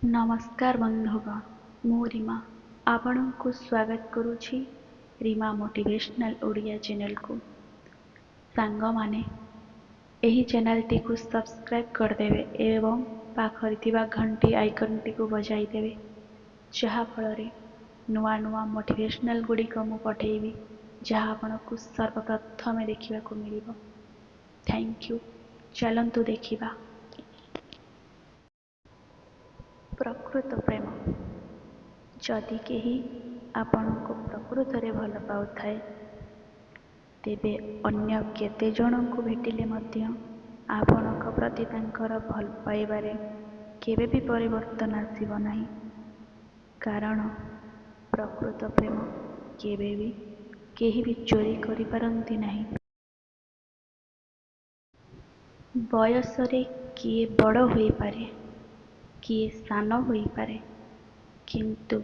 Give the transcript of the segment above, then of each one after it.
नमस्कार बंधुगण, मु रीमा आपण को स्वागत करुछि रीमा मोटिवेशनल ओडिया चैनल को। सांग माने एही चैनल टी को सब्सक्राइब कर देवे एवं पाखरि थिबा घंटी आइकन टी को बजाई देवे, जहा फल नुआ नुआ मोटिवेशनल गुडी को मु पठेबी जहा आपण को सर्वप्रथम देखिबा को मिलिबो। Thank you. चलंतु देखिबा। प्रकृत प्रेम। जदि केही आपनको प्रकृतरे भल पाउथाए तेबे अन्य केते जनଙ୍କୁ भेटिले मध्य आपणक प्रति तांकर भल पाइबारे केबे भी परिवर्तन आसीब नाही, कारण प्रकृत प्रेम केबे भी केही भी चोरी करि पारंती नाही। बयसरे किए बड़ होई पारे, किए सान होई पारे, किंतु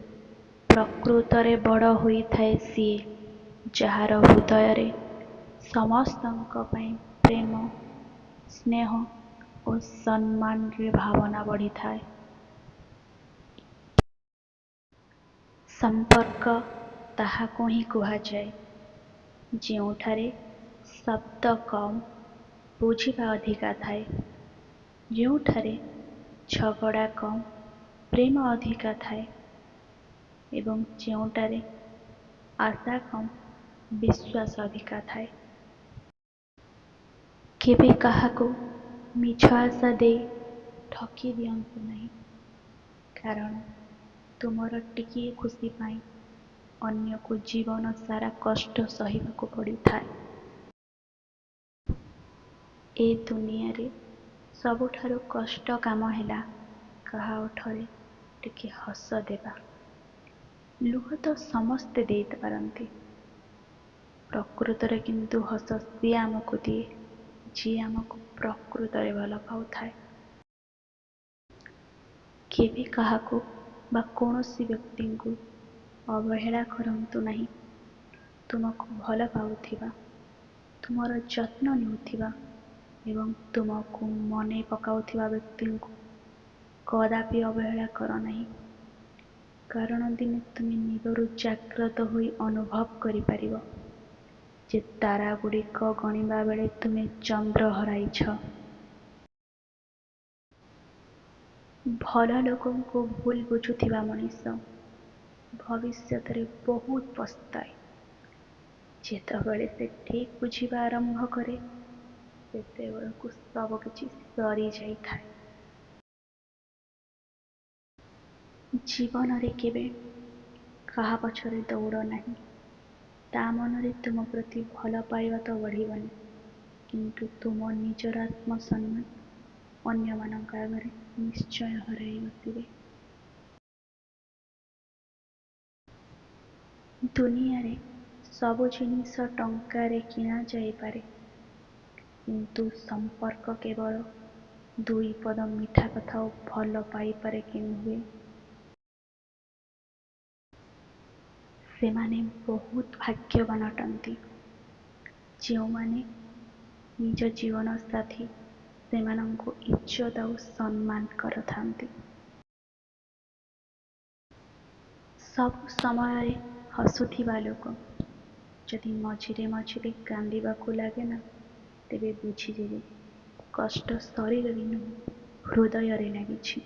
प्रकृतरे बड़ होई थाए सिए जहार हृदय रे समस्तंक पई प्रेम, स्नेह और सम्मान रे भावना बढ़ी थाए। संपर्क ताहाको ही कुहा जाए जेउठारे शब्द कम बुझिबा अधिका थाए, जेउठारे झगड़ा कम प्रेम अधिका थाए एवं जेउटारे आशा कम विश्वास अधिका थाए। केबे काहाको मिछ आशा दे ठकी दियंतु नहीं, कारण तुमर टिकिए खुशी पाई अन्य को जीवन सारा कष्ट सहिबा को पड़ी थाए। ए दुनिया रे सबुठारु कष्ट काम हैला कहा उठरे टिके हस देबा। लुह तो समस्ते दे पारंती, प्रकृतरे किंतु हस सी आमको दिए जी आमको प्रकृतरे भल पाउ थाए। केबे काहाको बा कोनोसी व्यक्ति को अवहेला करंतु नहीं। तुमको भल पाउथिबा, तुमर जत्न नेउथिबा एवं तुमको मने पकाउथिबा व्यक्ति को कदापि अवहेला कर नहीं, कारण दिने तुम निदरु जाग्रत होई अनुभव करि परिबो जे तारा गुड़िक गणिबा बेले तुमे चंद्र हराइछ। भल लोकों को भूल बुझुथिबा मनीष भविष्य रे बहुत पछताए। जेतेबेले से ठीक बुझिबा आरंभ करे सेतेबेलकु सब किछि सरी जाई थाए। जीवन रे केबे कहा पछरे दौड़ नहीं, ता मन रे तुम प्रति भल पाइबा तो बढ़िबनी, किंतु तुम निजर आत्मसम्मान अन्य मानक आगरे निश्चय हराई बसिबे। दुनिया रे सबु जिनिस टंका रे किना जाई पारे, किंतु संपर्क केवल दुई पद मिठा कथा भल पाई पारे कि नुहे। से माने बहुत भाग्यवान अटंती जो माने निज जीवन साथी से मानंको इज्जत और सम्मान करथांती। सब समय रे हसुथिबा लोक जदि मझिरे मझिरे कांदिबा को लागे ना, तेबे बुझी जेबे कष्ट शरीर रे नुहे हृदय रे लागिछि।